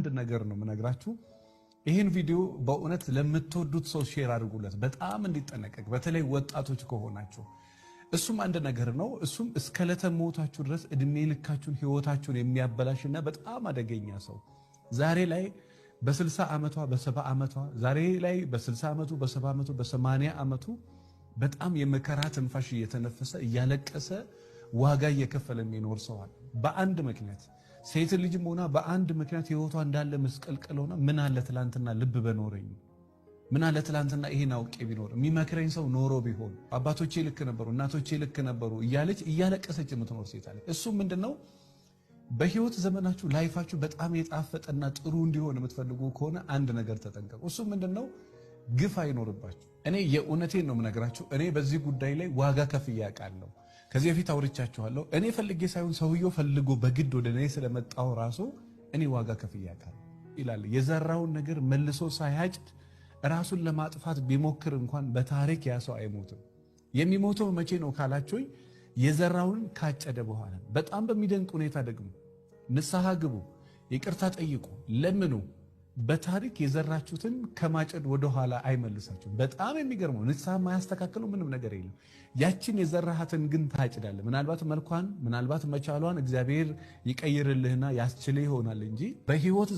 አንድ ነገር ነው የምነግራችሁ። ይህን ቪዲዮ በእውነት ለምትወዱት ሰው ሼር አድርጉለት፣ በጣም እንዲጠነቀቅ፣ በተለይ ወጣቶች ከሆናችሁ። እሱም አንድ ነገር ነው። እሱም እስከ ዕለተ ሞታችሁ ድረስ እድሜ ልካችሁን ህይወታችሁን የሚያበላሽና በጣም አደገኛ ሰው ዛሬ ላይ በ60 ዓመቷ በ70 ዓመቷ ዛሬ ላይ በ60 ዓመቱ በ70 ዓመቱ በ80 ዓመቱ በጣም የመከራ ትንፋሽ እየተነፈሰ እያለቀሰ ዋጋ እየከፈለ የሚኖር ሰው አለ። በአንድ ምክንያት ሴት ልጅም ሆና በአንድ ምክንያት ህይወቷ እንዳለ መስቀልቀል ሆና ምን አለ ትላንትና ልብ በኖረኝ፣ ምን አለ ትላንትና ይሄን አውቄ ቢኖር፣ የሚመክረኝ ሰው ኖሮ ቢሆን፣ አባቶቼ ልክ ነበሩ፣ እናቶቼ ልክ ነበሩ እያለች እያለቀሰች የምትኖር ሴት አለ። እሱ ምንድነው? በህይወት ዘመናችሁ ላይፋችሁ በጣም የጣፈጠና ጥሩ እንዲሆን የምትፈልጉ ከሆነ አንድ ነገር ተጠንቀቁ። እሱ ምንድነው? ግፍ አይኖርባችሁ። እኔ የእውነቴን ነው የምነግራችሁ። እኔ በዚህ ጉዳይ ላይ ዋጋ ከፍዬ አውቃለሁ። ከዚህ በፊት አውርቻችኋለሁ። እኔ ፈልጌ ሳይሆን ሰውየው ፈልጎ በግድ ወደ እኔ ስለመጣው ራሱ እኔ ዋጋ ከፍዬ አውቃለሁ ይላል። የዘራውን ነገር መልሶ ሳያጭድ ራሱን ለማጥፋት ቢሞክር እንኳን በታሪክ ያ ሰው አይሞትም። የሚሞተው መቼ ነው ካላችሁኝ፣ የዘራውን ካጨደ በኋላ። በጣም በሚደንቅ ሁኔታ ደግሞ ንስሐ ግቡ፣ ይቅርታ ጠይቁ፣ ለምኑ። በታሪክ የዘራችሁትን ከማጨድ ወደ ኋላ አይመልሳችሁም። በጣም የሚገርመው ንስሐ የማያስተካክለው ምንም ነገር የለም። ያችን የዘራሃትን ግን ታጭዳለህ። ምናልባት መልኳን ምናልባት መቻሏን እግዚአብሔር ይቀይርልህና ያስችልህ ይሆናል እንጂ በህይወት